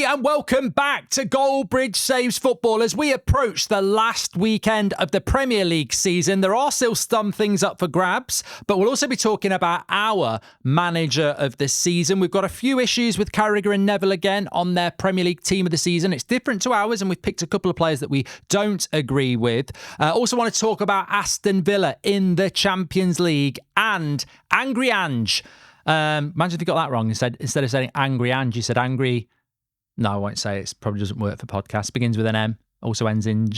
everybody, and welcome back to Goldbridge Saves Football. As we approach the last weekend of the Premier League season, there are still some things up for grabs, but we'll also be talking about our manager of the season. We've got a few issues with Carragher and Neville again on their Premier League team of the season. It's different to ours, and we've picked a couple of players that we don't agree with. Also want to talk about Aston Villa in the Champions League and Angry Ange. Imagine if you got that wrong. Instead of saying Angry Ange, you said Angry. No, I won't say it. It probably doesn't work for podcasts. Begins with an M. Also ends in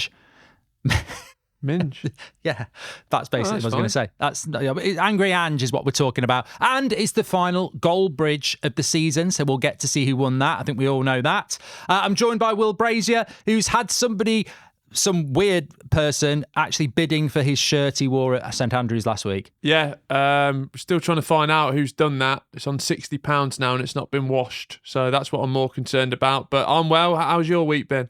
Minge. Yeah, that's basically what I was going to say. That's Angry Ange is what we're talking about. And it's the final Goalbridge of the season, so we'll get to see who won that. I think we all know that. I'm joined by Will Brazier, who's had some weird person actually bidding for his shirt he wore at St Andrews last week. Yeah, still trying to find out who's done that. It's on £60 now and it's not been washed. So that's what I'm more concerned about. But I'm well. How's your week been?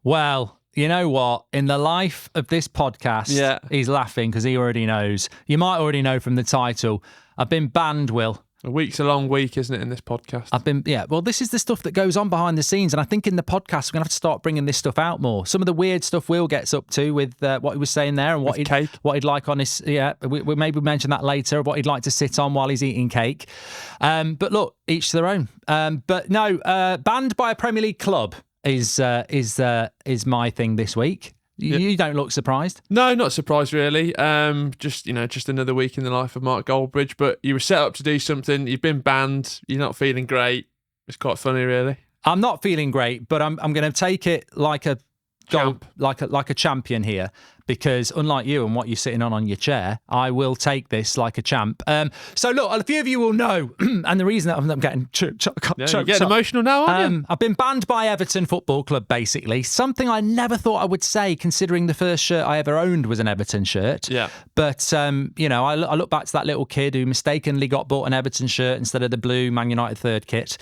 Well, you know what? In the life of this podcast, He's laughing because he already knows. You might already know from the title. I've been banned, Will. A week's a long week, isn't it, in this podcast? Well, this is the stuff that goes on behind the scenes. And I think in the podcast, we're going to have to start bringing this stuff out more. Some of the weird stuff Will gets up to with what he was saying there and what he'd like on his, we maybe mention that later, what he'd like to sit on while he's eating cake. But look, each to their own. But no, banned by a Premier League club is my thing this week. You don't look surprised. No, not surprised really. Just another week in the life of Mark Goldbridge. But you were set up to do something. You've been banned. You're not feeling great. It's quite funny, really. I'm not feeling great, but I'm going to take it like a like a champion here, because unlike you and what you're sitting on your chair, I will take this like a champ. So look, a few of you will know, and the reason that I'm getting choked you're getting emotional now, aren't you? I've been banned by Everton Football Club, basically. Something I never thought I would say, considering the first shirt I ever owned was an Everton shirt. Yeah. But, I look back to that little kid who mistakenly got bought an Everton shirt instead of the blue Man United third kit.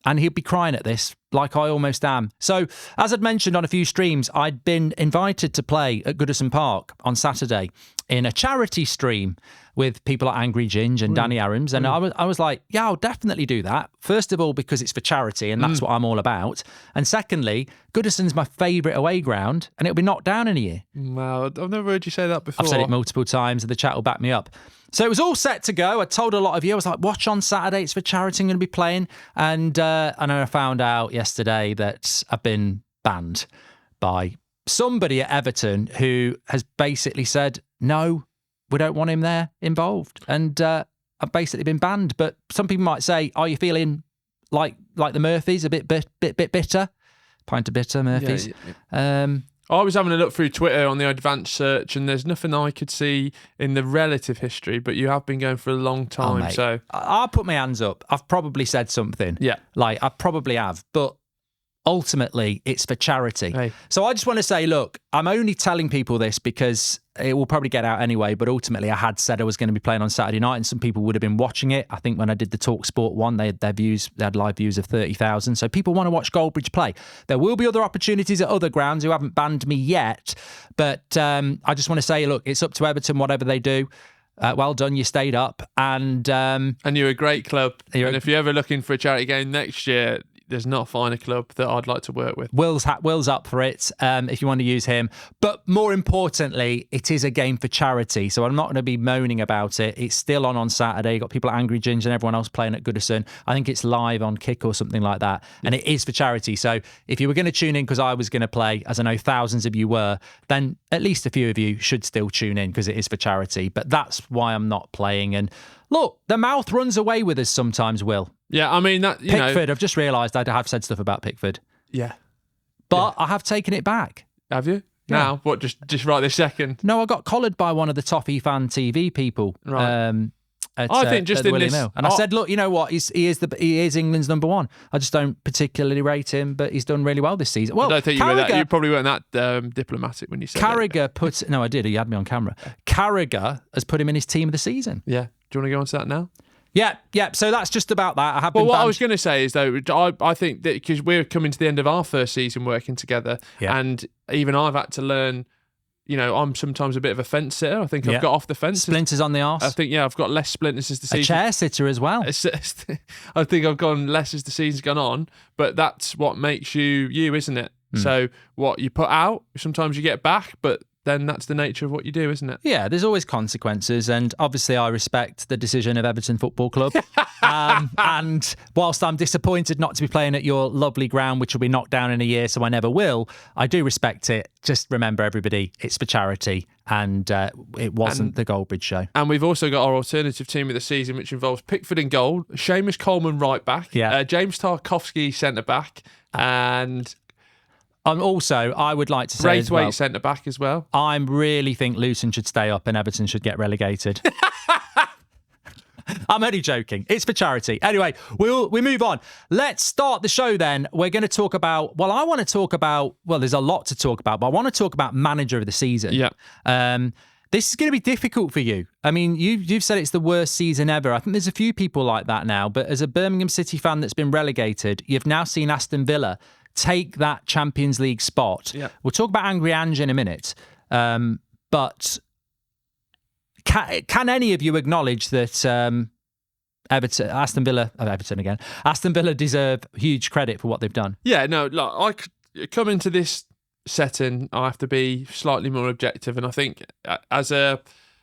And he'd be crying at this, like I almost am. So, as I'd mentioned on a few streams, I'd been invited to play at Goodison Park on Saturday in a charity stream with people like Angry Ginge and Danny Arams. And I was like, yeah, I'll definitely do that. First of all, because it's for charity and that's what I'm all about. And secondly, Goodison's my favourite away ground and it'll be knocked down in a year. Wow, I've never heard you say that before. I've said it multiple times and the chat will back me up. So it was all set to go. I told a lot of you, I was like, watch on Saturday, it's for charity, I'm going to be playing. And I found out yesterday that I've been banned by somebody at Everton who has basically said, no, we don't want him there involved. And I've basically been banned. But some people might say, are you feeling like the Murphys, a bit bitter? Pint of bitter, Murphys. Yeah. I was having a look through Twitter on the advanced search and there's nothing I could see in the relative history, but you have been going for a long time. So I'll put my hands up. I've probably said something. Yeah. Like I probably have, but ultimately it's for charity. Hey. So I just want to say, look, I'm only telling people this because it will probably get out anyway, but ultimately I had said I was going to be playing on Saturday night and some people would have been watching it. I think when I did the Talk Sport one, they had live views of 30,000. So people want to watch Goldbridge play. There will be other opportunities at other grounds who haven't banned me yet, but I just want to say, look, it's up to Everton, whatever they do. Well done, you stayed up. And you're a great club. And if you're ever looking for a charity game next year, there's not a finer club that I'd like to work with. Will's up for it if you want to use him. But more importantly, it is a game for charity. So I'm not going to be moaning about it. It's still on Saturday. You've got people at Angry Ginge and everyone else playing at Goodison. I think it's live on Kick or something like that. And it is for charity. So if you were going to tune in because I was going to play, as I know thousands of you were, then at least a few of you should still tune in because it is for charity. But that's why I'm not playing. And look, the mouth runs away with us sometimes, Will. Yeah, I mean, that Pickford, I've just realised I have said stuff about Pickford. Yeah. But I have taken it back. Have you? Yeah. Now? What, just right this second? No, I got collared by one of the Toffee fan TV people. Right. I think just in this... Mill. And I said, look, you know what? He is England's number one. I just don't particularly rate him, but he's done really well this season. Well, I don't think you probably weren't that diplomatic when you said Carragher No, I did. He had me on camera. Carragher has put him in his team of the season. Yeah. Do you want to go on to that now? Yeah. So that's just about that. What I was going to say is, though, I think that because we're coming to the end of our first season working together, and even I've had to learn, I'm sometimes a bit of a fence sitter. I think I've got off the fence. Splinters on the arse. I think, I've got less splinters as the season. A chair sitter as well. I think I've gone less as the season's gone on, but that's what makes you, isn't it? So what you put out, sometimes you get back, but then that's the nature of what you do, isn't it? Yeah, there's always consequences, and obviously I respect the decision of Everton Football Club. And whilst I'm disappointed not to be playing at your lovely ground, which will be knocked down in a year, so I never will, I do respect it. Just remember, everybody, it's for charity, and it wasn't the Goldbridge show. And we've also got our alternative team of the season, which involves Pickford in goal, Seamus Coleman right back, James Tarkowski centre back, and... also, I would like to say Braithwaite centre back as well. I really think Luton should stay up and Everton should get relegated. I'm only joking. It's for charity. Anyway, we move on. Let's start the show then. We're going to talk about, there's a lot to talk about, but I want to talk about manager of the season. Yeah. This is going to be difficult for you. I mean, you've said it's the worst season ever. I think there's a few people like that now, but as a Birmingham City fan that's been relegated, you've now seen Aston Villa take that Champions League spot. Yeah. We'll talk about Angry Ange in a minute. But can any of you acknowledge that Aston Villa deserve huge credit for what they've done? Yeah, no, look, I come into this setting, I have to be slightly more objective, and I think as a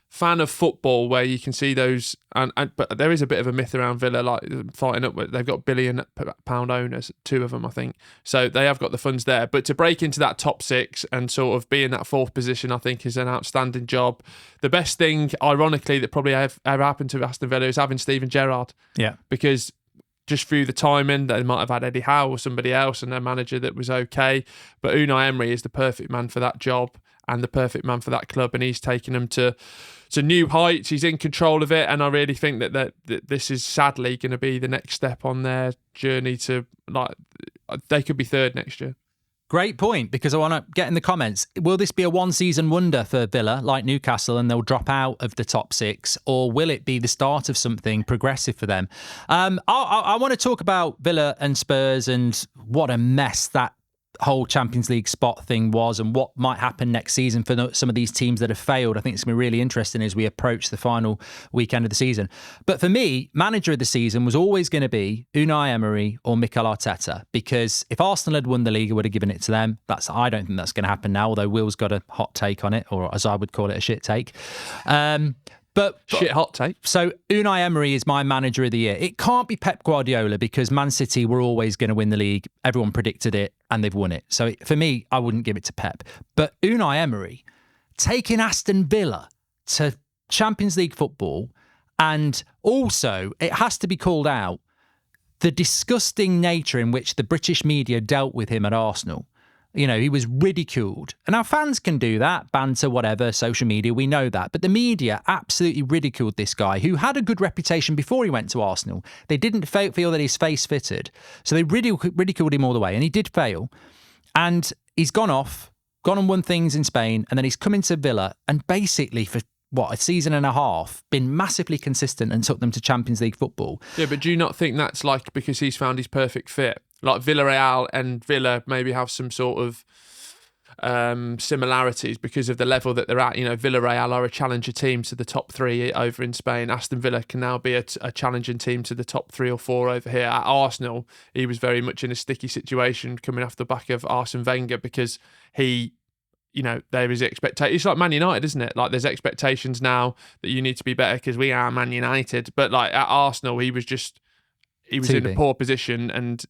fan of football where you can see those, but there is a bit of a myth around Villa, like fighting up. They've got £1 billion owners, 2 of them, I think. So they have got the funds there. But to break into that top 6 and sort of be in that 4th position, I think is an outstanding job. The best thing, ironically, that probably ever happened to Aston Villa is having Steven Gerrard. Yeah. Because just through the timing, they might have had Eddie Howe or somebody else and their manager that was okay. But Unai Emery is the perfect man for that job and the perfect man for that club, and he's taken them to new heights. He's in control of it, and I really think that this is sadly going to be the next step on their journey to, they could be 3rd next year. Great point, because I want to get in the comments. Will this be a one-season wonder for Villa, like Newcastle, and they'll drop out of the top 6, or will it be the start of something progressive for them? I want to talk about Villa and Spurs and what a mess that whole Champions League spot thing was, and what might happen next season for some of these teams that have failed. I think it's going to be really interesting as we approach the final weekend of the season. But for me, manager of the season was always going to be Unai Emery or Mikel Arteta, because if Arsenal had won the league, I would have given it to them. I don't think that's going to happen now, although Will's got a hot take on it, or as I would call it, a shit take. But shit hot take. So Unai Emery is my manager of the year. It can't be Pep Guardiola, because Man City were always going to win the league. Everyone predicted it and they've won it. So for me, I wouldn't give it to Pep. But Unai Emery, taking Aston Villa to Champions League football, and also it has to be called out, the disgusting nature in which the British media dealt with him at Arsenal. You know, he was ridiculed. And our fans can do that, banter, whatever, social media, we know that. But the media absolutely ridiculed this guy, who had a good reputation before he went to Arsenal. They didn't feel that his face fitted. So they ridiculed him all the way, and he did fail. And he's gone and won things in Spain, and then he's come into Villa and basically for, a season and a half, been massively consistent and took them to Champions League football. Yeah, but do you not think that's because he's found his perfect fit? Like Villarreal and Villa maybe have some sort of similarities because of the level that they're at. You know, Villarreal are a challenger team to the top 3 over in Spain. Aston Villa can now be a challenging team to the top 3 or 4 over here. At Arsenal, he was very much in a sticky situation coming off the back of Arsene Wenger, because there is expectation. It's like Man United, isn't it? Like there's expectations now that you need to be better because we are Man United. But like at Arsenal, he was in a poor position, and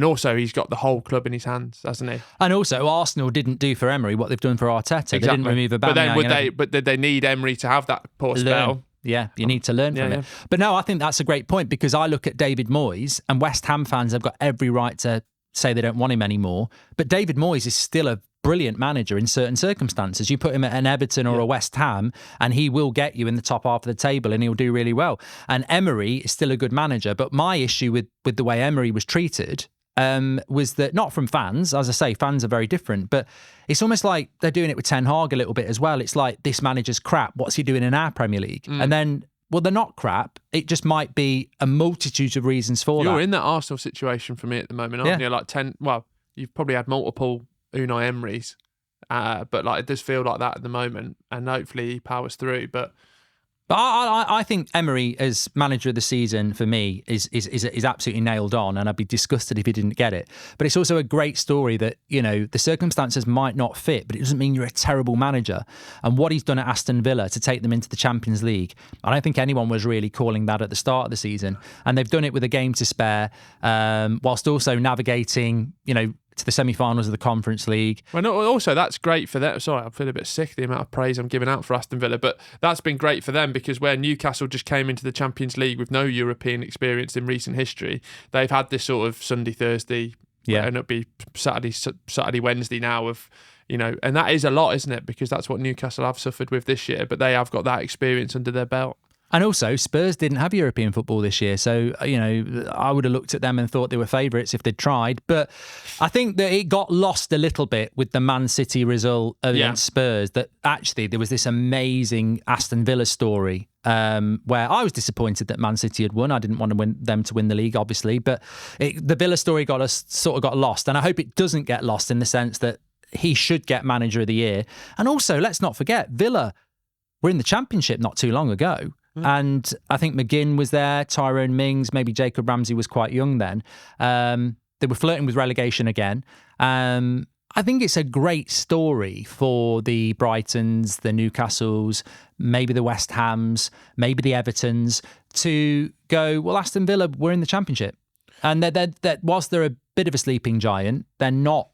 also he's got the whole club in his hands, hasn't he? And also Arsenal didn't do for Emery what they've done for Arteta. Exactly. They didn't remove Aubameyang. But did they need Emery to have that poor spell? Yeah, you need to learn from it. But no, I think that's a great point, because I look at David Moyes, and West Ham fans have got every right to say they don't want him anymore. But David Moyes is still a brilliant manager in certain circumstances. You put him at an Everton or a West Ham and he will get you in the top half of the table and he'll do really well. And Emery is still a good manager. But my issue with the way Emery was treated was that, not from fans, as I say, fans are very different, but it's almost like they're doing it with Ten Hag a little bit as well. It's like, this manager's crap. What's he doing in our Premier League? And then, well, they're not crap. It just might be a multitude of reasons for that. You're in that Arsenal situation for me at the moment, aren't you? Like you've probably had multiple Unai Emerys But like it does feel like that at the moment, and hopefully he powers through. But I think Emery as manager of the season for me is absolutely nailed on, and I'd be disgusted if he didn't get it. But it's also a great story that, you know, the circumstances might not fit, but it doesn't mean you're a terrible manager. And what he's done at Aston Villa to take them into the Champions League, I don't think anyone was really calling that at the start of the season. And they've done it with a game to spare, whilst also navigating, you know, to the semi-finals of the Conference League. Well, no, also that's great for them. Sorry, I feel a bit sick, the amount of praise I'm giving out for Aston Villa, but that's been great for them because where Newcastle just came into the Champions League with no European experience in recent history, they've had this sort of Sunday, Thursday, and it'll be Saturday, Wednesday now of, you know, and that is a lot, isn't it? Because that's what Newcastle have suffered with this year, but they have got that experience under their belt. And also, Spurs didn't have European football this year. So, you know, I would have looked at them and thought they were favourites if they'd tried. But I think that it got lost a little bit with the Man City result against Spurs, that actually there was this amazing Aston Villa story where I was disappointed that Man City had won. I didn't want them to win the league, obviously. But the Villa story got lost. And I hope it doesn't get lost in the sense that he should get Manager of the Year. And also, let's not forget, Villa were in the Championship not too long ago. And I think McGinn was there, Tyrone Mings, maybe Jacob Ramsey was quite young then. They were flirting with relegation again. I think it's a great story for the Brightons, the Newcastles, maybe the West Hams, maybe the Evertons to go, well, Aston Villa, we're in the Championship. And whilst they're a bit of a sleeping giant, they're not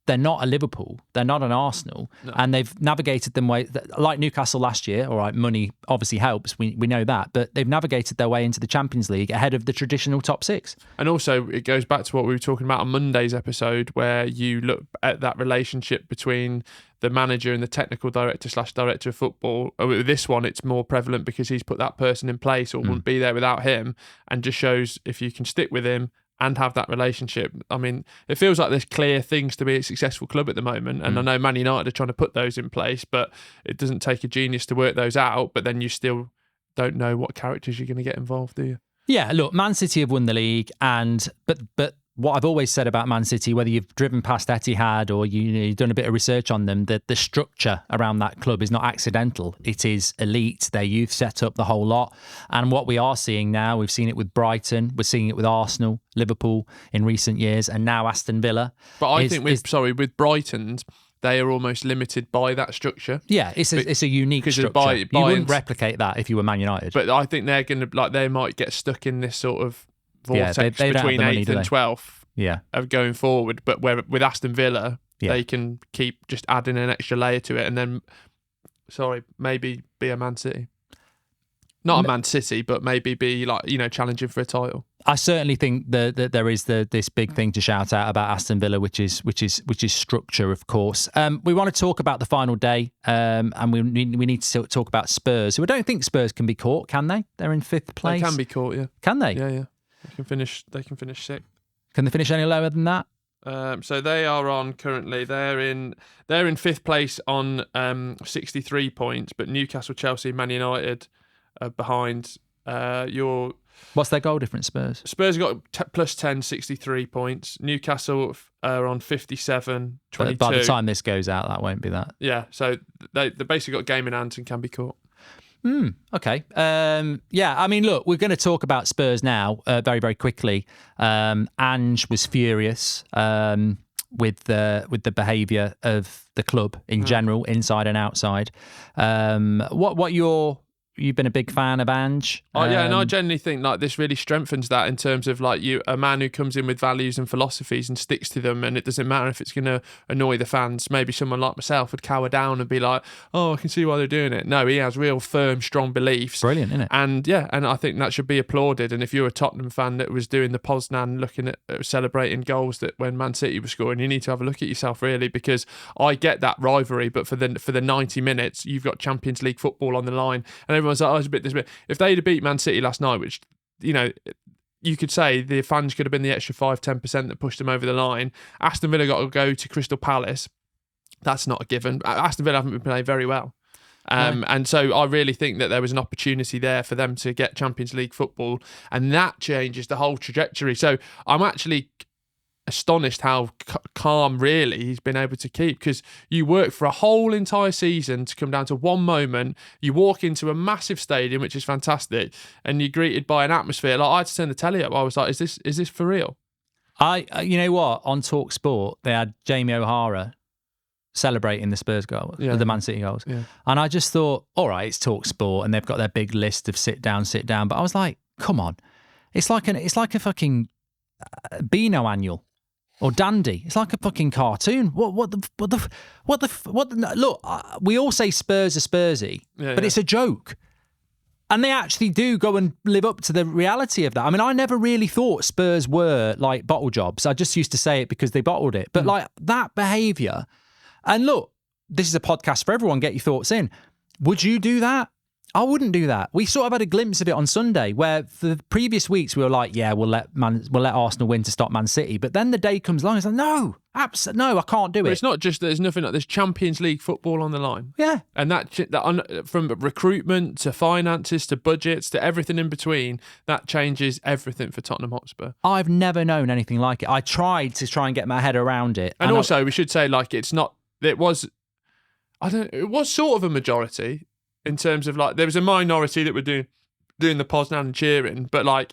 a Liverpool, they're not an Arsenal, and they've navigated them way like Newcastle last year. All right, money obviously helps, we know that, but they've navigated their way into the Champions League ahead of the traditional top six. And also, it goes back to what we were talking about on Monday's episode, where you look at that relationship between the manager and the technical director / director of football. With this one, it's more prevalent because he's put that person in place or wouldn't be there without him, and just shows if you can stick with him and have that relationship. I mean, it feels like there's clear things to be a successful club at the moment. And I know Man United are trying to put those in place, but it doesn't take a genius to work those out. But then you still don't know what characters you're going to get involved, do you? Yeah, look, Man City have won the league, but what I've always said about Man City, whether you've driven past Etihad or you've done a bit of research on them, that the structure around that club is not accidental. It is elite. Their youth set up the whole lot. And what we are seeing now, we've seen it with Brighton, we're seeing it with Arsenal, Liverpool in recent years, and now Aston Villa. But I think with Brighton, they are almost limited by that structure. Yeah, it's a unique structure. You wouldn't replicate that if you were Man United. But I think they're going to, they might get stuck in this sort of vortex between 8th and 12th of going forward. But with Aston Villa, they can keep just adding an extra layer to it and then, maybe be a Man City. Not a Man City, but maybe be challenging for a title. I certainly think that there is this big thing to shout out about Aston Villa, which is structure, of course. We want to talk about the final day, and we need to talk about Spurs, who I don't think Spurs can be caught, can they? They're in 5th place. They can be caught, yeah. Can they? Yeah. They can finish 6th. Can they finish any lower than that? So they are on currently. They're in 5th place on 63 points, but Newcastle, Chelsea, Man United are behind. What's their goal difference? Spurs got plus 10, 63 points. Newcastle are on 57, 22. By the time this goes out, that won't be that. Yeah, so they basically got a game in hand and can be caught. Okay. I mean, look, we're going to talk about Spurs now very, very quickly. Ange was furious with the behaviour of the club in general, inside and outside. You've been a big fan of Ange. And I genuinely think this really strengthens that in terms of a man who comes in with values and philosophies and sticks to them, and it doesn't matter if it's going to annoy the fans. Maybe someone like myself would cower down and be like, "Oh, I can see why they're doing it." No, he has real firm, strong beliefs. Brilliant, isn't it? And and I think that should be applauded. And if you're a Tottenham fan that was doing the Poznan, looking at celebrating goals that when Man City was scoring, you need to have a look at yourself really, because I get that rivalry, but for the 90 minutes, you've got Champions League football on the line, and everyone's like, "Oh, it's a bit this bit." If they'd have beat Man City last night, which you could say the fans could have been the extra 5-10% that pushed them over the line. Aston Villa got to go to Crystal Palace. That's not a given. Aston Villa haven't been playing very well. And so I really think that there was an opportunity there for them to get Champions League football, and that changes the whole trajectory. So I'm actually astonished how calm really he's been able to keep, because you work for a whole entire season to come down to one moment. You walk into a massive stadium, which is fantastic, and you're greeted by an atmosphere. Like, I had to turn the telly up. I was like, is this for real? You know what? On Talk Sport, they had Jamie O'Hara celebrating the Spurs goal, the Man City goals. Yeah. And I just thought, all right, it's Talk Sport and they've got their big list of sit down. But I was like, come on. It's like a fucking Beano annual. Or Dandy. It's like a fucking cartoon. Look, we all say Spurs are Spursy, but it's a joke. And they actually do go and live up to the reality of that. I mean, I never really thought Spurs were like bottle jobs. I just used to say it because they bottled it. But like that behaviour, and look, this is a podcast for everyone. Get your thoughts in. Would you do that? I wouldn't do that. We sort of had a glimpse of it on Sunday, where for the previous weeks we were like, yeah, we'll let Arsenal win to stop Man City. But then the day comes along, it's like, no, no, I can't do it. It's not just that there's nothing like, there's Champions League football on the line. Yeah. And that from recruitment to finances to budgets to everything in between, that changes everything for Tottenham Hotspur. I've never known anything like it. I tried to try and get my head around it. And also, we should say, like, it was sort of a majority. In terms of, like, there was a minority that were doing the Poznan and cheering, but like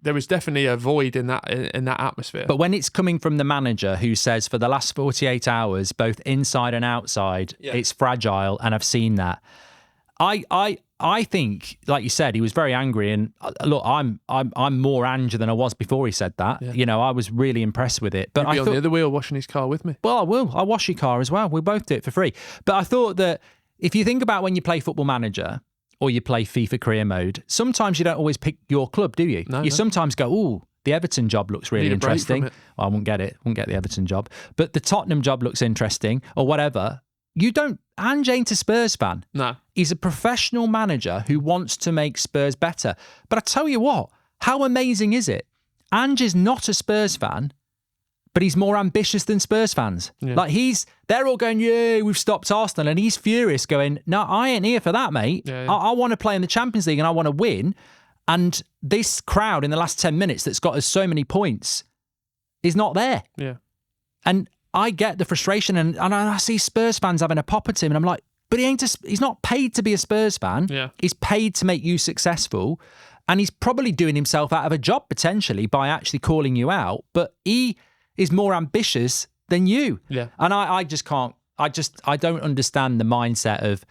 there was definitely a void in that atmosphere. But when it's coming from the manager who says for the last 48 hours, both inside and outside, it's fragile, and I've seen that. I think, like you said, he was very angry, and look, I'm more Ange than I was before he said that. Yeah. You know, I was really impressed with it. But You'll be on the other wheel washing his car with me. Well, I will. I'll wash your car as well. We'll both do it for free. But I thought that if you think about when you play Football Manager or you play FIFA Career Mode, sometimes you don't always pick your club, do you? You sometimes go, ooh, the Everton job looks really interesting. Well, I won't get it. Won't get the Everton job. But the Tottenham job looks interesting, or whatever. You don't. Ange ain't a Spurs fan. No. He's a professional manager who wants to make Spurs better. But I tell you what, how amazing is it? Ange is not a Spurs fan, but he's more ambitious than Spurs fans. Yeah. Like they're all going, yeah, we've stopped Arsenal. And he's furious going, no, I ain't here for that, mate. Yeah. I want to play in the Champions League and I want to win. And this crowd in the last 10 minutes that's got us so many points is not there. Yeah. And I get the frustration, and I see Spurs fans having a pop at him, and I'm like, but he's not paid to be a Spurs fan. Yeah. He's paid to make you successful. And he's probably doing himself out of a job potentially by actually calling you out. But he is more ambitious than you. Yeah. And I just can't, I don't understand the mindset of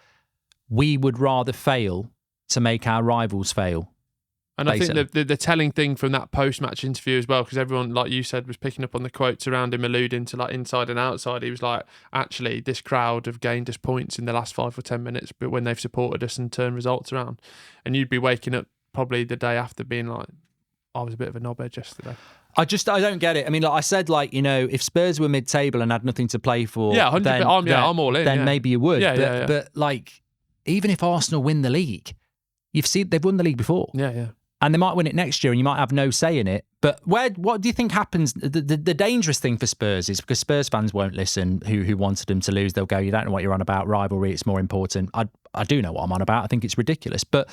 we would rather fail to make our rivals fail. And basically. I think the telling thing from that post-match interview as well, because everyone, like you said, was picking up on the quotes around him alluding to like inside and outside. He was like, actually, this crowd have gained us points in the last 5 or 10 minutes, but when they've supported us and turned results around. And you'd be waking up probably the day after being like, I was a bit of a knobhead yesterday. I don't get it. I mean, like I said, like, you know, if Spurs were mid-table and had nothing to play for, yeah, 100%. I'm all in. Then maybe you would. Yeah, but like, even if Arsenal win the league, you've seen they've won the league before. Yeah. And they might win it next year, and you might have no say in it. But what do you think happens? The dangerous thing for Spurs is because Spurs fans won't listen. Who wanted them to lose? They'll go, you don't know what you're on about. Rivalry, it's more important. I do know what I'm on about. I think it's ridiculous, but.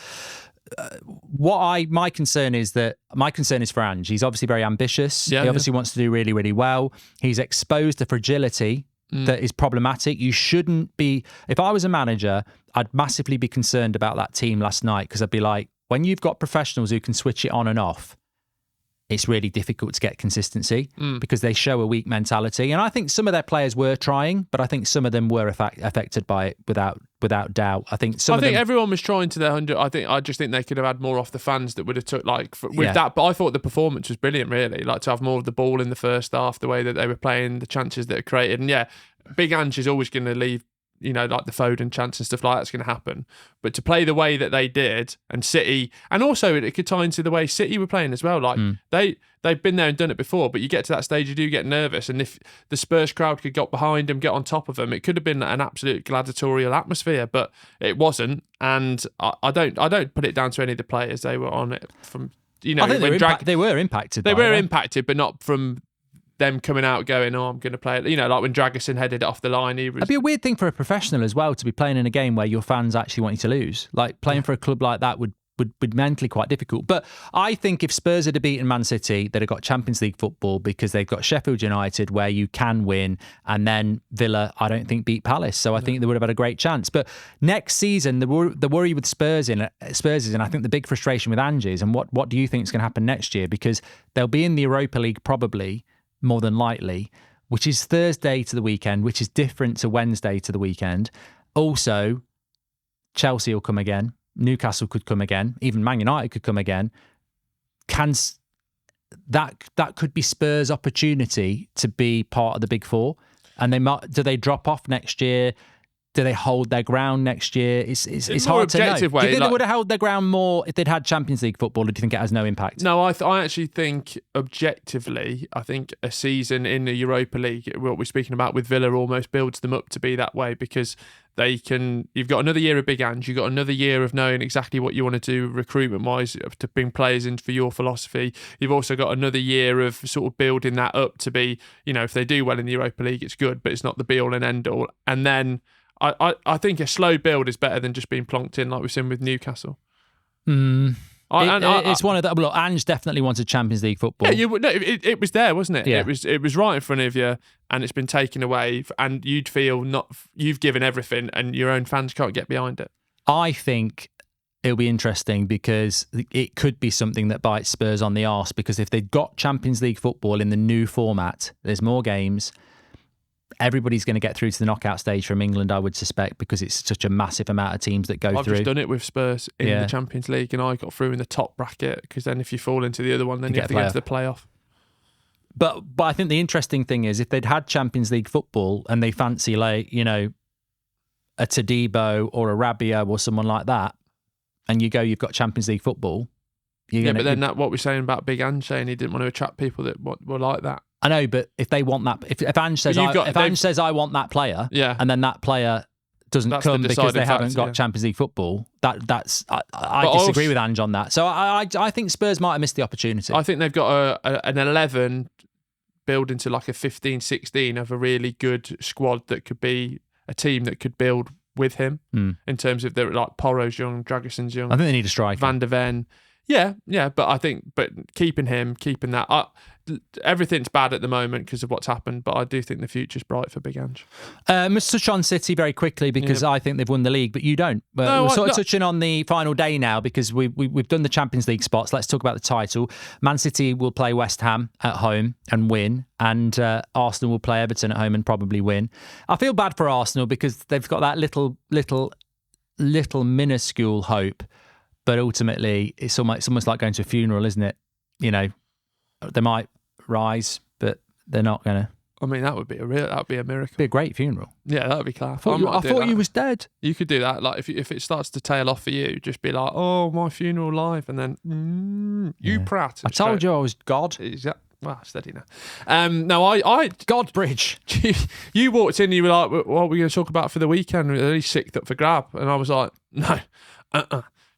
My concern is for Ange. He's obviously very ambitious. He obviously wants to do really, really well. He's exposed a fragility that is problematic. You shouldn't be. If I was a manager, I'd massively be concerned about that team last night, because I'd be like, when you've got professionals who can switch it on and off, it's really difficult to get consistency because they show a weak mentality. And I think some of their players were trying, but I think some of them were affected by it without doubt. I think everyone was trying to their 100. I just think they could have had more off the fans that would have took that. But I thought the performance was brilliant, really. Like to have more of the ball in the first half, the way that they were playing, the chances that are created. And yeah, Big Ange is always going to leave, you know, like the Foden chance and stuff like that's going to happen. But to play the way that they did, and City, and also it could tie into the way City were playing as well. Like they've been there and done it before, but you get to that stage, you do get nervous. And if the Spurs crowd could get behind them, get on top of them, it could have been an absolute gladiatorial atmosphere, but it wasn't. And I don't put it down to any of the players. They were on it from, you know, I think they were impacted. They were impacted, but not from them coming out going, oh, I'm going to play it. You know, like when Dragusin headed it off the line. It'd be a weird thing for a professional as well to be playing in a game where your fans actually want you to lose. Like playing for a club like that would would be mentally quite difficult. But I think if Spurs had beaten Man City, they'd have got Champions League football because they've got Sheffield United where you can win, and then Villa, I don't think, beat Palace. So I think they would have had a great chance. But next season, the worry with Spurs is, and I think the big frustration with Ange is, and what do you think is going to happen next year? Because they'll be in the Europa League probably, more than likely, which is Thursday to the weekend, which is different to Wednesday to the weekend. Also, Chelsea will come again. Newcastle could come again. Even Man United could come again. That could be Spurs' opportunity to be part of the Big Four? And do they drop off next year? Do they hold their ground next year? It's hard to know. Do you think they would have held their ground more if they'd had Champions League football, or do you think it has no impact? No, I actually think objectively, I think a season in the Europa League, what we're speaking about with Villa, almost builds them up to be that way, because you've got another year of Big Ange, you've got another year of knowing exactly what you want to do recruitment-wise to bring players in for your philosophy. You've also got another year of sort of building that up to be, if they do well in the Europa League, it's good, but it's not the be-all and end-all. And then I think a slow build is better than just being plonked in like we've seen with Newcastle. It's one of the... Look, Ange definitely wanted Champions League football. Yeah, it was there, wasn't it? Yeah. It was right in front of you, and it's been taken away, and you'd feel you've given everything, and your own fans can't get behind it. I think it'll be interesting because it could be something that bites Spurs on the arse, because if they've got Champions League football in the new format, there's more games. Everybody's going to get through to the knockout stage from England, I would suspect, because it's such a massive amount of teams that go through. I've just done it with Spurs in the Champions League, and I got through in the top bracket, because then if you fall into the other one, then you have to get to the playoff. But I think the interesting thing is, if they'd had Champions League football and they fancy, like, a Todibo or a Rabiot or someone like that, and you've got Champions League football. But then what we're saying about Big Ange, saying he didn't want to attract people that were like that. I know, but if they want that, if Ange says, Ange says I want that player, and then that player doesn't come because they haven't got Champions League football, I disagree with Ange on that. So I think Spurs might have missed the opportunity. I think they've got an 11 build into like a 15, 16 of a really good squad that could be a team that could build with him in terms of like Porro's young, Dragison's young. I think they need a striker. Van der Ven. Yeah, but keeping that, everything's bad at the moment because of what's happened, but I do think the future's bright for Big Ange. Let's touch on City very quickly, because I think they've won the league, but you don't. We're touching on the final day now, because we've done the Champions League spots. Let's talk about the title. Man City will play West Ham at home and win, and Arsenal will play Everton at home and probably win. I feel bad for Arsenal because they've got that little minuscule hope. But ultimately, it's almost like going to a funeral, isn't it? They might rise, but they're not going to. I mean, that'd be a miracle. Be a great funeral. Yeah, that'd be class. I thought you was dead. You could do that. Like if it starts to tail off for you, just be like, "Oh, my funeral live," and then you prat. I told you I was God. Exactly. Well, steady now. No, I Goldbridge. You walked in, and you were like, "What are we going to talk about for the weekend?" Really sicked up for grab, and I was like, "No,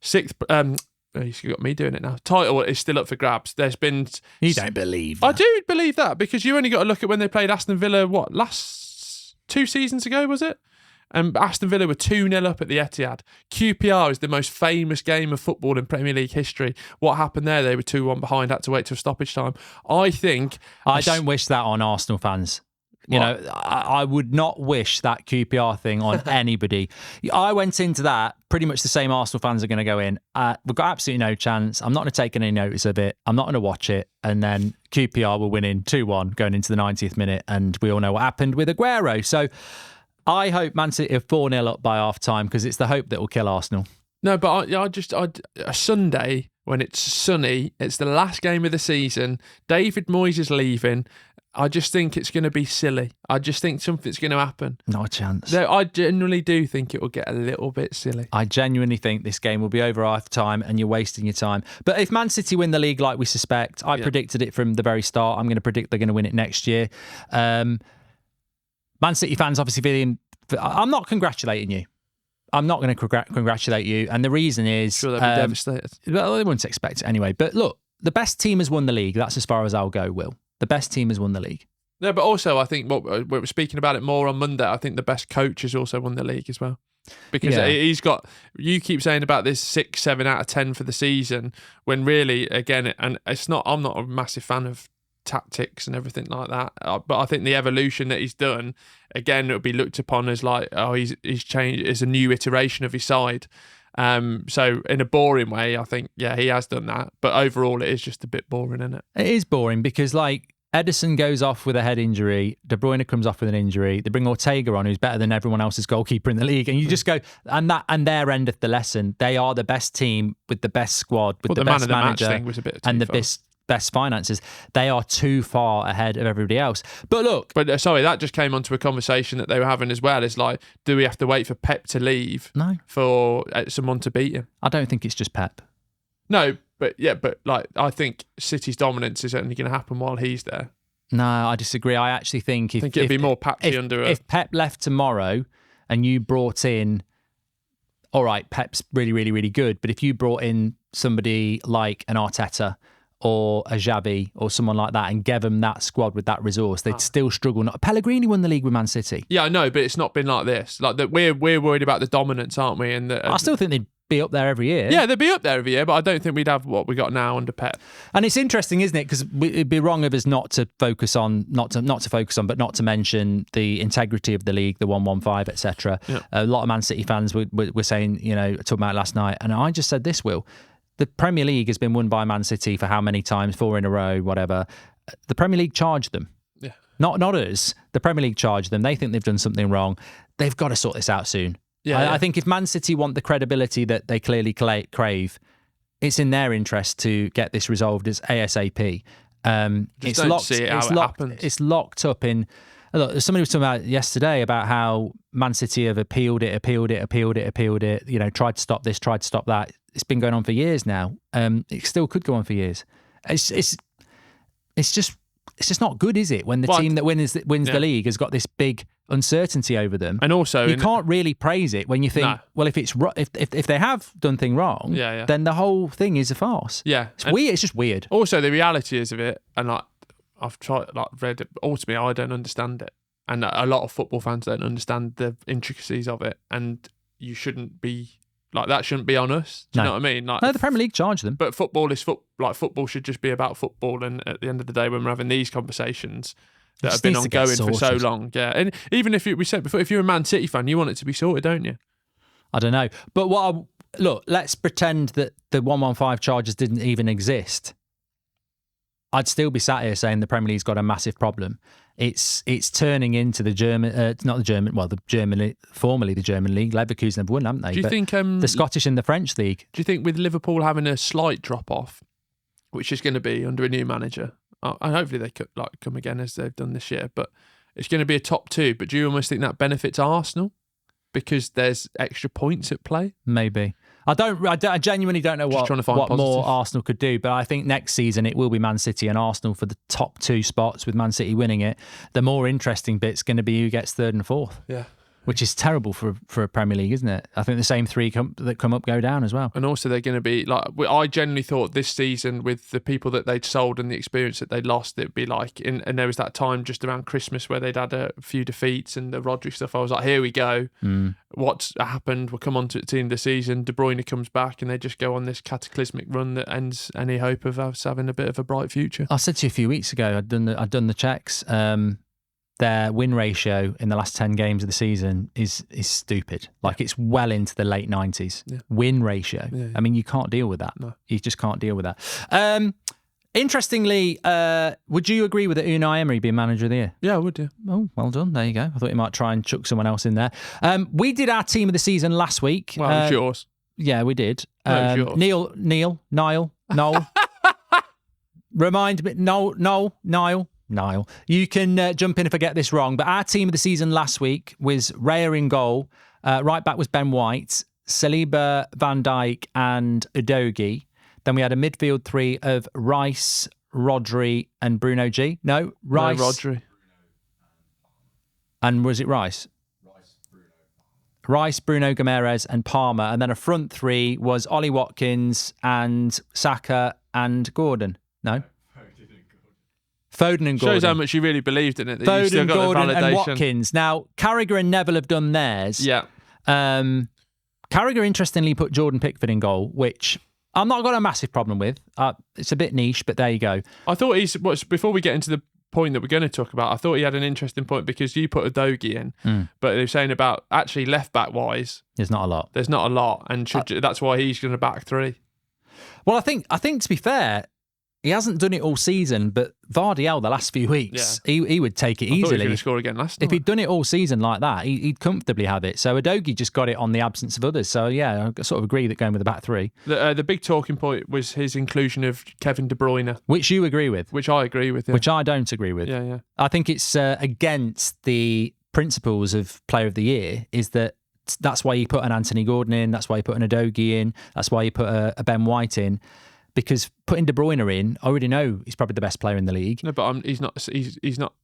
Sixth, you got me doing it now. Title is still up for grabs. There's been... You don't believe that. I do believe that, because you only got to look at when they played Aston Villa, last 2 seasons ago, was it? And Aston Villa were 2-0 up at the Etihad. QPR is the most famous game of football in Premier League history. What happened there? They were 2-1 behind, had to wait till stoppage time. I don't wish that on Arsenal fans. I would not wish that QPR thing on anybody. I went into that pretty much the same Arsenal fans are going to go in. We've got absolutely no chance. I'm not going to take any notice of it. I'm not going to watch it. And then QPR were winning 2-1 going into the 90th minute. And we all know what happened with Aguero. So I hope Man City are 4-0 up by half time, because it's the hope that will kill Arsenal. No, but a Sunday when it's sunny, it's the last game of the season. David Moyes is leaving. I just think it's going to be silly. I just think something's going to happen. Not a chance. I genuinely do think it will get a little bit silly. I genuinely think this game will be over half time and you're wasting your time. But if Man City win the league like we suspect, I predicted it from the very start. I'm going to predict they're going to win it next year. Man City fans obviously feeling... I'm not congratulating you. I'm not going to congratulate you. And the reason is... Sure, they'll be devastated. Well, they wouldn't expect it anyway. But look, the best team has won the league. That's as far as I'll go, Will. The best team has won the league. Yeah, but also I think we were speaking about it more on Monday. I think the best coach has also won the league as well. Because he's got, you keep saying about this 6, 7 out of 10 for the season, when really, again, and it's not, I'm not a massive fan of tactics and everything like that, but I think the evolution that he's done, again, it'll be looked upon as like, oh, he's changed, it's a new iteration of his side. So in a boring way, I think, yeah, he has done that, but overall it is just a bit boring, isn't it? It is boring because, like, Ederson goes off with a head injury. De Bruyne comes off with an injury. They bring Ortega on, who's better than everyone else's goalkeeper in the league. And you just go, and there endeth the lesson. They are the best team with the best squad, with the best manager, thing was a bit and the best finances. They are too far ahead of everybody else. But look, sorry, that just came onto a conversation that they were having as well. It's like, do we have to wait for Pep to leave? No, for someone to beat him? I don't think it's just Pep. No. But like, I think City's dominance is only going to happen while he's there. No, I disagree. I actually think it'd be more patchy if Pep left tomorrow and you brought in, all right, Pep's really, really, really good, but if you brought in somebody like an Arteta or a Xavi or someone like that and gave them that squad with that resource, they'd still struggle. Pellegrini won the league with Man City. Yeah, I know, but it's not been like this. Like that, we're worried about the dominance, aren't we? And I still think they'd be up there every year. Yeah, they'd be up there every year, but I don't think we'd have what we got now under Pep. And it's interesting, isn't it? Because it'd be wrong of us not to mention the integrity of the league, the 1-1-5, etc. Yeah. A lot of Man City fans were saying, talking about it last night, and I just said this, Will. The Premier League has been won by Man City for how many times? 4 in a row, whatever. The Premier League charged them. Yeah. Not us. The Premier League charged them. They think they've done something wrong. They've got to sort this out soon. I think if Man City want the credibility that they clearly crave, it's in their interest to get this resolved as ASAP. It's locked up in. Look, somebody was talking about yesterday about how Man City have appealed it. Tried to stop this, tried to stop that. It's been going on for years now. It still could go on for years. It's just not good, is it? When the team that wins the league has got this big uncertainty over them, and also you can't really praise it when you think, well, if they have done thing wrong, then the whole thing is a farce. Yeah, it's weird. It's just weird. Also, the reality is of it, and I've read it. Ultimately, I don't understand it, and a lot of football fans don't understand the intricacies of it, and you shouldn't be. Like, that shouldn't be on us. Do you know what I mean? Like, no, the Premier League charge them. But football is football should just be about football. And at the end of the day, when we're having these conversations that have been ongoing for so long, and even if we said before, if you're a Man City fan, you want it to be sorted, don't you? I don't know, but look, let's pretend that the 1-1-5 charges didn't even exist. I'd still be sat here saying the Premier League's got a massive problem. It's turning into the German, formerly the German league. Leverkusen have won, haven't they? Do you think the Scottish and the French league? Do you think with Liverpool having a slight drop off, which is going to be under a new manager, and hopefully they could come again as they've done this year, but it's going to be a top 2. But do you almost think that benefits Arsenal because there's extra points at play? Maybe. I genuinely don't know what more Arsenal could do, but I think next season it will be Man City and Arsenal for the top 2 spots, with Man City winning it. The more interesting bit's going to be who gets 3rd and 4th. Yeah. Which is terrible for a Premier League, isn't it? I think the same 3 that come up go down as well. And also they're going to be like, I genuinely thought this season with the people that they'd sold and the experience that they'd lost, it'd be like, and there was that time just around Christmas where they'd had a few defeats and the Rodri stuff. I was like, here we go. What's happened? We'll come on to it at the end of the season. De Bruyne comes back and they just go on this cataclysmic run that ends any hope of us having a bit of a bright future. I said to you a few weeks ago, I'd done the checks. Their win ratio in the last 10 games of the season is stupid. Like, it's well into the late 90s. Yeah. Win ratio. Yeah. I mean, you can't deal with that. No. You just can't deal with that. Interestingly, would you agree with Unai Emery being manager of the year? Yeah, I would, yeah. Oh, well done. There you go. I thought you might try and chuck someone else in there. We did our team of the season last week. Well, it was yours. Yeah, we did. No, it was yours. Noel. Remind me, Niall, you can jump in if I get this wrong, but our team of the season last week was Raya in goal. Right back was Ben White, Saliba, Van Dijk and Udogie. Then we had a midfield 3 of Rice, Rodri and Bruno G. No, Rice. No, Rodri. And was it Rice? Rice, Bruno Gomes and Palmer. And then a front 3 was Ollie Watkins and Saka and Gordon. No? Foden and Gordon. Shows how much you really believed in it. That Foden, you still got Gordon the validation. And Watkins. Now, Carragher and Neville have done theirs. Yeah. Carragher interestingly put Jordan Pickford in goal, which I'm not got a massive problem with. It's a bit niche, but there you go. I thought before we get into the point that we're going to talk about, I thought he had an interesting point because you put a Dogie in, but they're saying about actually left back wise, there's not a lot, and that's why he's going to back three. Well, I think to be fair, he hasn't done it all season, but Vardiel the last few weeks, he would take it easily. He was going to score again last night. If he'd done it all season like that, he'd comfortably have it. So Udogie just got it on the absence of others. So yeah, I sort of agree that going with the back three. The big talking point was his inclusion of Kevin De Bruyne. Which you agree with. Which I agree with. Yeah. Which I don't agree with. Yeah. I think it's against the principles of Player of the Year, is that's why you put an Anthony Gordon in, that's why you put an Udogie in, that's why you put a Ben White in. Because putting De Bruyne in, I already know he's probably the best player in the league. No, but he's not.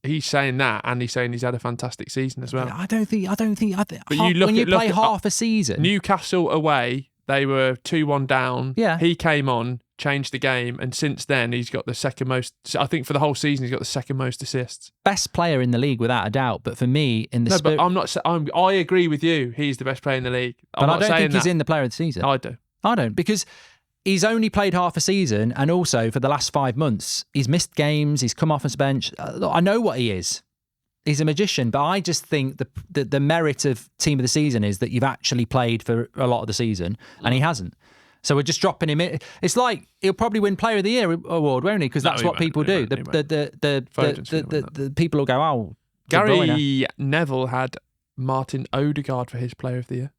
He's saying that, and he's saying he's had a fantastic season as well. I don't think. But when you play half a season, Newcastle away, they were 2-1 down. Yeah, he came on, changed the game, and since then he's got the second most. I think for the whole season he's got the second most assists. Best player in the league without a doubt. But for me, in the but I'm not. I agree with you. He's the best player in the league. But I don't think he's in the Player of the Season. I do. I don't, because he's only played half a season, and also for the last 5 months, he's missed games, he's come off his bench. I know what he is. He's a magician, but I just think the merit of Team of the Season is that you've actually played for a lot of the season, and he hasn't. So we're just dropping him in. It's like he'll probably win Player of the Year award, won't he? Because that's what people do. The people will go, oh, Gary Neville had Martin Odegaard for his Player of the Year.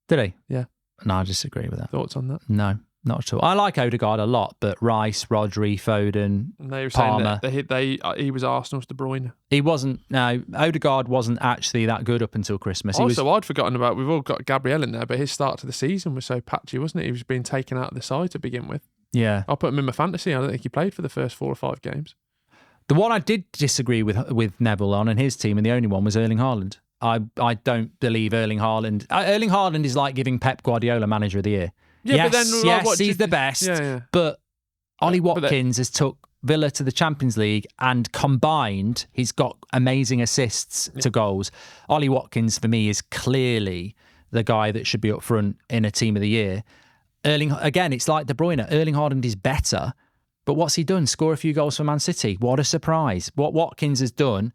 Did he? Yeah. No, I disagree with that. Thoughts on that? No. Not at all. I like Odegaard a lot, but Rice, Rodri, Foden, and they were Palmer. Saying that he was Arsenal's De Bruyne. He wasn't. No, Odegaard wasn't actually that good up until Christmas. I'd forgotten about. We've all got Gabriel in there, but his start to the season was so patchy, wasn't it? He was being taken out of the side to begin with. Yeah, I put him in my fantasy. I don't think he played for the first 4 or 5 games. The one I did disagree with Neville on and his team, and the only one was Erling Haaland. I don't believe Erling Haaland. Erling Haaland is like giving Pep Guardiola Manager of the Year. Yeah, yes, he's the best. Yeah. But Ollie Watkins has took Villa to the Champions League, and combined, he's got amazing assists to goals. Ollie Watkins, for me, is clearly the guy that should be up front in a Team of the Year. Again, it's like De Bruyne. Erling Haaland is better, but what's he done? Score a few goals for Man City. What a surprise. What Watkins has done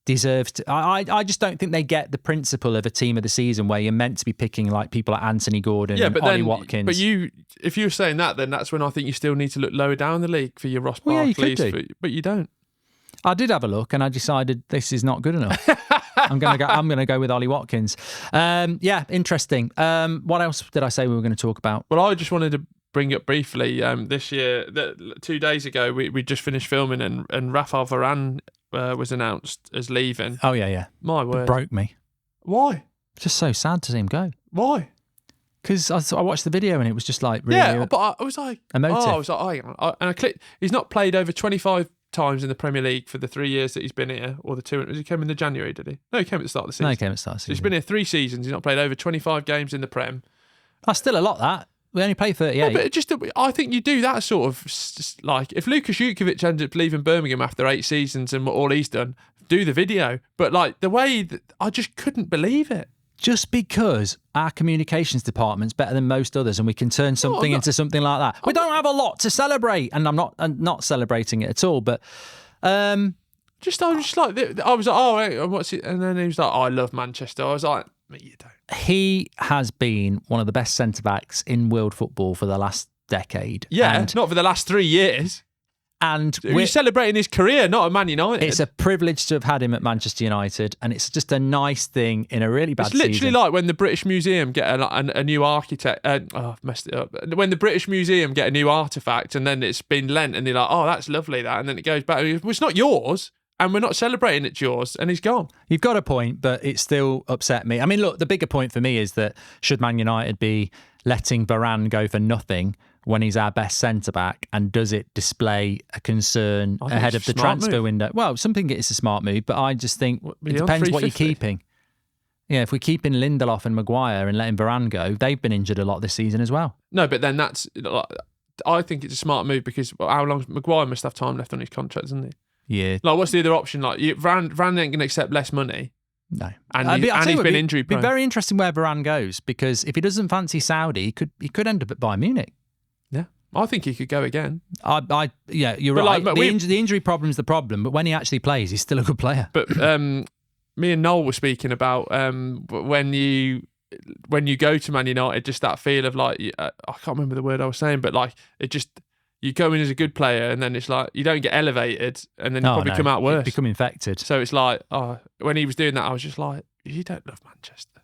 deserves to. I just don't think they get the principle of a Team of the Season where you're meant to be picking like people like Anthony Gordon and Ollie Watkins. But if you're saying that, then that's when I think you still need to look lower down the league for your Ross Barkley. Yeah, you could do. But you don't. I did have a look, and I decided this is not good enough. I'm gonna go with Ollie Watkins. Yeah, interesting. What else did I say we were going to talk about? Well, I just wanted to bring up briefly this year. 2 days ago, we just finished filming, and Rafael Varane was announced as leaving. Oh yeah. My word, it broke me. Why? Just so sad to see him go. Why? Because I watched the video and it was just like really. Yeah, but I was like, emotive. I was like, and I clicked. He's not played over 25 times in the Premier League for the 3 years that he's been here, or the 2. He came in the January, did he? No, he came at the start of the season. No, he came at the start of the season. He's been here 3 seasons. He's not played over 25 games in the Prem. That's still a lot. That we only play 38. Yeah, but I think you do that sort of like if Lukas Jutkovic ended up leaving Birmingham after 8 seasons and what all he's done, do the video. But like the way that I just couldn't believe it. Just because our communications department's better than most others, and we can turn something into something like that. We don't have a lot to celebrate, and I'm not celebrating it at all. But I was just like, oh, what's it? And then he was like, oh, I love Manchester. I was like, you don't. He has been one of the best centre-backs in world football for the last decade. Yeah, and not for the last 3 years. And we're celebrating his career, not at Man United. It's a privilege to have had him at Manchester United, and it's just a nice thing in a really bad season. It's literally like when the British Museum get a new architect. I've messed it up. When the British Museum get a new artefact, and then it's been lent, and they're like, "Oh, that's lovely," and then it goes back. Well, it's not yours. And we're not celebrating it's yours, and he's gone. You've got a point, but it still upset me. I mean, look, the bigger point for me is that should Man United be letting Varane go for nothing when he's our best centre-back, and does it display a concern ahead of the transfer window? Well, something it's a smart move, but I just think it depends what you're keeping. Yeah, if we're keeping Lindelof and Maguire and letting Varane go, they've been injured a lot this season as well. No, but then I think it's a smart move because how long Maguire must have time left on his contract, doesn't he? Yeah. Like, what's the other option? Like, Varane ain't going to accept less money. No. And he's been injury prone. It'd be very interesting where Varane goes, because if he doesn't fancy Saudi, he could end up at Bayern Munich. Yeah. I think he could go again. Yeah, you're right. The injury problem's the problem, but when he actually plays, he's still a good player. But me and Noel were speaking about when you go to Man United, just that feel of like, I can't remember the word I was saying, but like it just, you go in as a good player and then it's like you don't get elevated and then you probably come out worse. You become infected. So it's like, when he was doing that, I was just like, you don't love Manchester.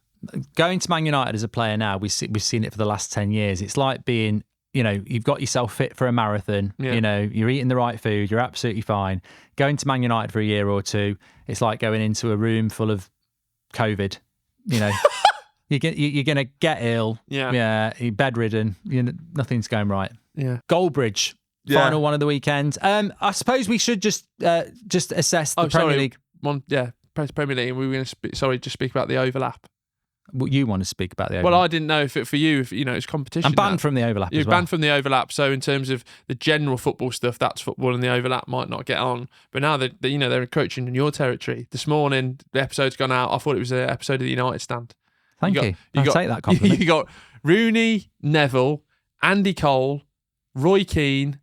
Going to Man United as a player now, we've seen it for the last 10 years. It's like being, you've got yourself fit for a marathon. Yeah. You're eating the right food. You're absolutely fine. Going to Man United for a year or two, it's like going into a room full of COVID. You're going to get ill. Yeah. You're bedridden. Nothing's going right. Yeah. Goldbridge, final one of the weekend. I suppose we should just assess the Premier League. Premier League. We were going to just speak about the overlap. Well, you want to speak about the overlap? Well, I didn't know if it's competition. I'm banned from the overlap. You're banned from the overlap. So in terms of the general football stuff, that's football, and the overlap might not get on. But now that they're encroaching in your territory. This morning, the episode's gone out. I thought it was an episode of the United Stand. Thank you. I'll take that compliment. You got Rooney, Neville, Andy Cole, Roy Keane,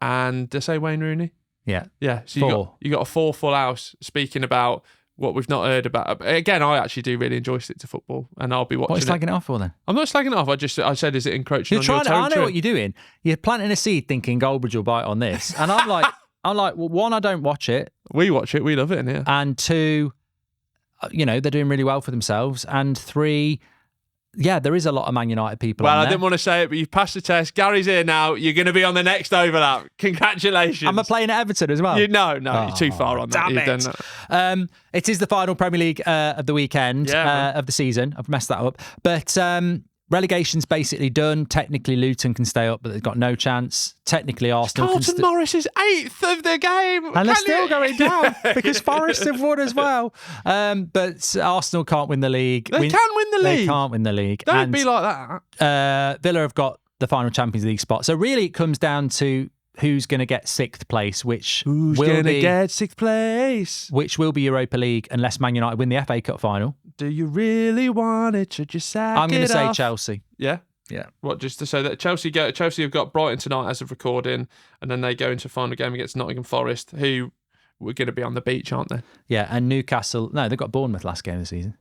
and did I say Wayne Rooney? Yeah. Yeah. So you got a 4 full house speaking about what we've not heard about. Again, I actually do really enjoy Stick to Football, and I'll be watching. What are you slagging it off for then? I'm not slagging it off. I said, is it encroaching on your territory? I know what you're doing. You're planting a seed thinking Goldbridge will bite on this. And I'm like, well, one, I don't watch it. We watch it. We love it in here. And 2, they're doing really well for themselves. And 3, yeah, there is a lot of Man United people on there. I didn't want to say it, but you've passed the test. Gary's here now. You're going to be on the next overlap. Congratulations. Am I playing at Everton as well? No, you're too far on that. Damn it. You've done that. It is the final Premier League of the weekend, of the season. I've messed that up. But relegation's basically done. Technically, Luton can stay up, but they've got no chance. Technically, Arsenal Carlton Morris is 8th of the game. And they're still going down because Forest have won as well. But Arsenal can't win the league. They can win the league. They can't win the league. Don't be like that. Villa have got the final Champions League spot. So really it comes down to who's going to get 6th place, which will get 6th place? Which will be Europa League unless Man United win the FA Cup final. Do you really want it? Should you sack it I'm going to say off? Chelsea. Yeah? Yeah. What, just to say that Chelsea have got Brighton tonight as of recording, and then they go into a final game against Nottingham Forest, who were going to be on the beach, aren't they? Yeah, and Newcastle. No, they got Bournemouth last game of the season.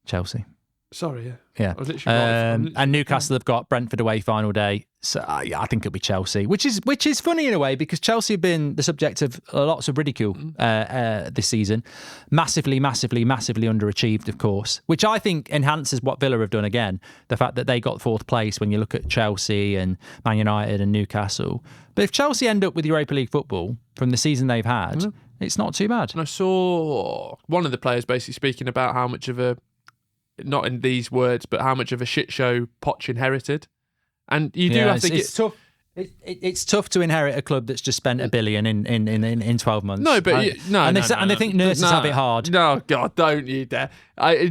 Chelsea. Sorry, yeah. Yeah. I was literally and Newcastle have got Brentford away final day. So I think it'll be Chelsea, which is funny in a way because Chelsea have been the subject of lots of ridicule this season. Massively, massively, massively underachieved, of course, which I think enhances what Villa have done again. The fact that they got 4th place when you look at Chelsea and Man United and Newcastle. But if Chelsea end up with Europa League football from the season they've had, it's not too bad. And I saw one of the players basically speaking about how much of a, not in these words, but how much of a shit show Poch inherited. And you do have to get... It's tough. It's tough to inherit a club that's just spent $1 billion in 12 months. No, but they think nurses have it hard. No, God, don't you dare!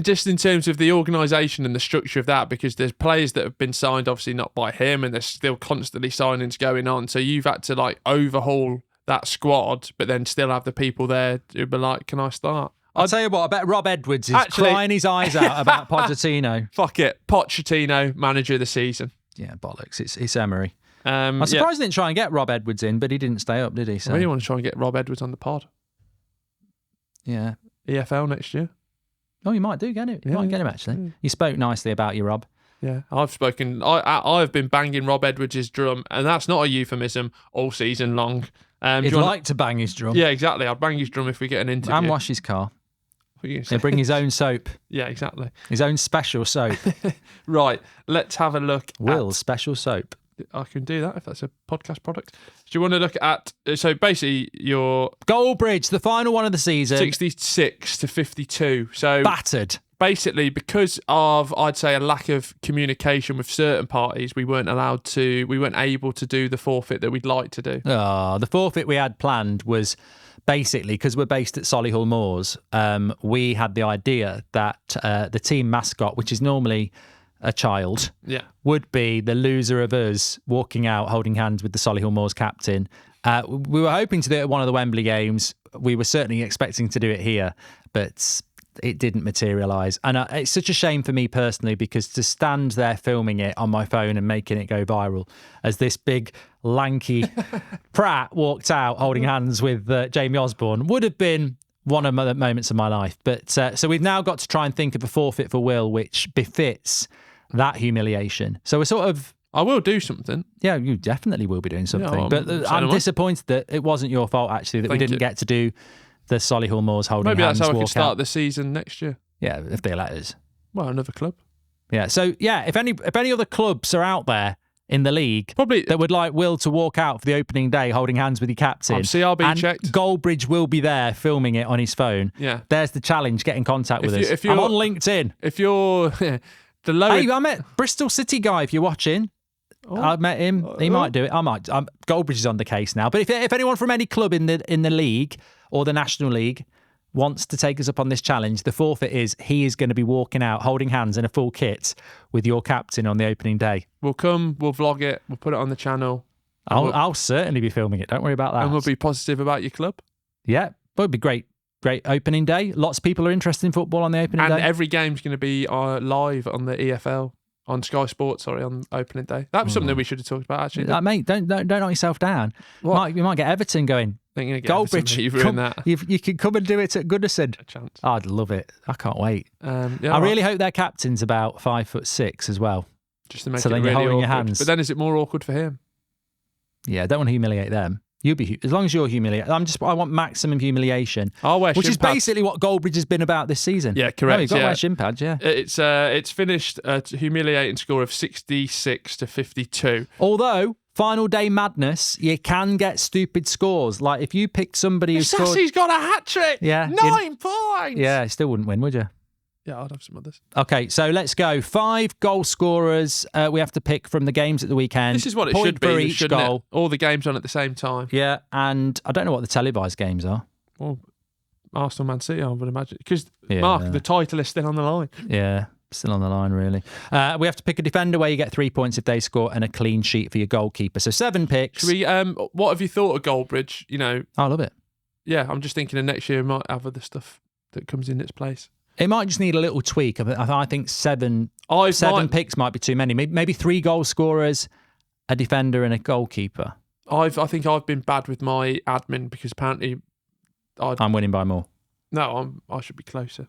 Just in terms of the organisation and the structure of that, because there's players that have been signed, obviously not by him, and there's still constantly signings going on. So you've had to overhaul that squad, but then still have the people there who be like, "Can I start?" I'll tell you what, I bet Rob Edwards is crying his eyes out about Pochettino. Fuck it, Pochettino, manager of the season. Yeah, bollocks. It's Emery. I'm surprised they didn't try and get Rob Edwards in, but he didn't stay up, did he? So. I really want to try and get Rob Edwards on the pod. Yeah. EFL next year. Oh, you might do, get it. You might get him, actually. Yeah. You spoke nicely about you, Rob. Yeah, I've spoken. I've been banging Rob Edwards' drum, and that's not a euphemism, all season long. He'd like to bang his drum. Yeah, exactly. I'd bang his drum if we get an interview. And wash his car. He'll bring his own soap. Yeah, exactly. His own special soap. Right, let's have a look Will's special soap. I can do that if that's a podcast product. Do you want to look at... So basically, your... Goalbridge, the final one of the season. 66 to 52. So battered. Basically, because of, I'd say, a lack of communication with certain parties, we weren't able to do the forfeit that we'd like to do. The forfeit we had planned was... Basically, because we're based at Solihull Moors, we had the idea that the team mascot, which is normally a child, would be the loser of us walking out holding hands with the Solihull Moors captain We were hoping to do it at one of the Wembley games. We were certainly expecting to do it here, but it didn't materialise. And it's such a shame for me personally, because to stand there filming it on my phone and making it go viral as this big, lanky prat walked out holding hands with Jamie Osborne would have been one of the moments of my life. But so we've now got to try and think of a forfeit for Will which befits that humiliation. So we're sort of... I will do something. Yeah, you definitely will be doing something. Yeah, but I'm disappointed that it wasn't your fault, actually, that we didn't get to do the Solihull Moors holding hands. Maybe that's how I walk could start out. the season next year. Yeah, if they let us. Well, another club. Yeah, so yeah, if any other clubs are out there in the league Probably that would like Will to walk out for the opening day holding hands with your captain, CRB and checked. Goldbridge will be there filming it on his phone. Yeah. There's the challenge, get in contact with us. I'm on LinkedIn. If you're the lower... Hey, I met Bristol City guy, if you're watching. I met him. He might do it. I might. Goldbridge is on the case now. But if anyone from any club in the league or the National League wants to take us up on this challenge, the forfeit is he is going to be walking out holding hands in a full kit with your captain on the opening day. We'll come, we'll vlog it, we'll put it on the channel. I'll certainly be filming it. Don't worry about that. And we'll be positive about your club. Yeah, but it'd be great. Great opening day. Lots of people are interested in football on the opening day. And every game's going to be live on the EFL. On Sky Sports, on opening day. That was something we should have talked about, actually. Mate, don't knock yourself down. You might get Everton going. Goldbridge, you've ruined that. You can come and do it at Goodison. A chance. I'd love it. I can't wait. Yeah, I really hope their captain's about 5'6" as well. Just to make so it then really you're holding awkward. your hands. But then is it more awkward for him? Yeah, I don't want to humiliate them. You'll be as long as you're humiliated. I want maximum humiliation. I'll wear which shin is pads. Basically what Goldbridge has been about this season. Yeah, correct. No, you've got to wear shin pads. Yeah, it's finished a humiliating score of 66-52. Although final day madness, you can get stupid scores. Like if you picked somebody who scored, Sassy's got a hat trick. Yeah, 9 points. Yeah, still wouldn't win, would you? Yeah, I'd have some others. Okay, so let's go. 5 goal scorers we have to pick from the games at the weekend. This is what it Point should be, for each shouldn't goal. it? All the games on at the same time. Yeah, and I don't know what the televised games are. Well, Arsenal, Man City, I would imagine. Because, Mark, the title is still on the line. Yeah, still on the line, really. We have to pick a defender where you get 3 points if they score and a clean sheet for your goalkeeper. So 7 picks. Should we, what have you thought of Goldbridge? You know, I love it. Yeah, I'm just thinking of next year we might have other stuff that comes in its place. It might just need a little tweak. I think 7 picks might be too many. Maybe 3 goal scorers, a defender and a goalkeeper. I think I've been bad with my admin because apparently I'm winning by more. No, I should be closer.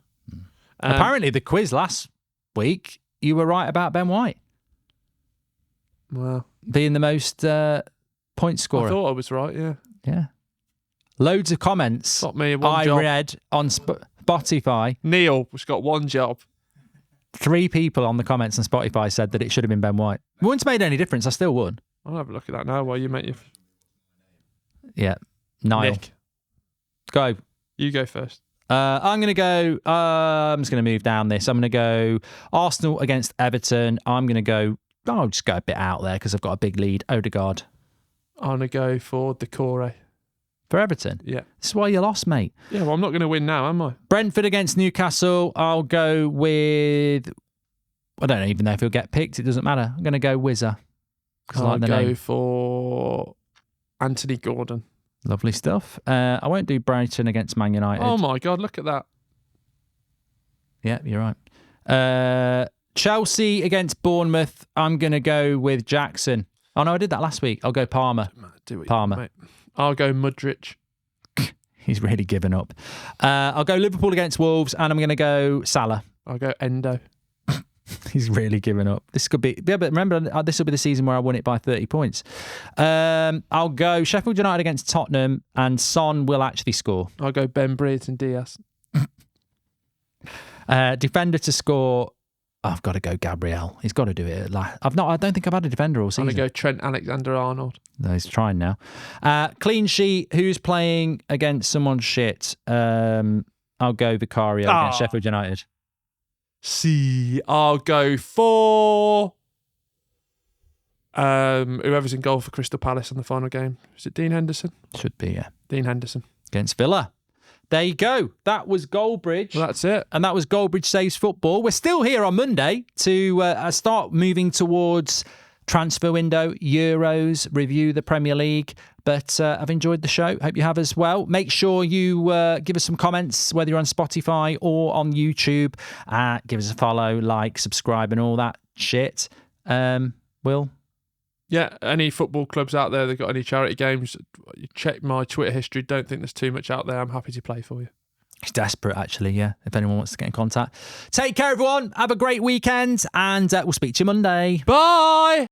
Apparently the quiz last week, you were right about Ben White. Well, being the most point scorer. I thought I was right, yeah. Yeah. Loads of comments Got me read on Spotify. Neil has got one job. 3 people on the comments on Spotify said that it should have been Ben White. It wouldn't have made any difference. I still won. I'll have a look at that now while you make your... Yeah. Niall. Nick. Go. You go first. I'm going to go... I'm just going to move down this. I'm going to go Arsenal against Everton. I'm going to go... I'll just go a bit out there because I've got a big lead. Odegaard. I'm going to go for Decore. For Everton? Yeah. This is why you lost, mate. Yeah, well, I'm not going to win now, am I? Brentford against Newcastle. I'll go with... I don't even know if he'll get picked. It doesn't matter. I'm going to go Wizzer. I'll go for Anthony Gordon. Lovely stuff. I won't do Brighton against Man United. Oh, my God, look at that. Yeah, you're right. Chelsea against Bournemouth. I'm going to go with Jackson. Oh, no, I did that last week. I'll go Palmer. Palmer. Mate. I'll go Mudrich. He's really given up. I'll go Liverpool against Wolves, and I'm going to go Salah. I'll go Endo. He's really given up. This could be... Yeah, but remember, this will be the season where I won it by 30 points. I'll go Sheffield United against Tottenham, and Son will actually score. I'll go Ben Brereton Diaz. Defender to score... I've got to go Gabriel. He's got to do it. I don't think I've had a defender all season. I'm going to go Trent Alexander-Arnold. No, he's trying now. Clean sheet. Who's playing against someone shit? I'll go Vicario against Sheffield United. I'll go for whoever's in goal for Crystal Palace in the final game. Is it Dean Henderson? Should be, yeah. Dean Henderson. Against Villa. There you go. That was Goalbridge. Well, that's it. And that was Goalbridge Saves Football. We're still here on Monday to start moving towards transfer window, Euros, review the Premier League. But I've enjoyed the show. Hope you have as well. Make sure you give us some comments, whether you're on Spotify or on YouTube. Give us a follow, like, subscribe, and all that shit. Will? Yeah, any football clubs out there that got any charity games, check my Twitter history. Don't think there's too much out there. I'm happy to play for you. It's desperate, actually, yeah, if anyone wants to get in contact. Take care, everyone. Have a great weekend, and we'll speak to you Monday. Bye!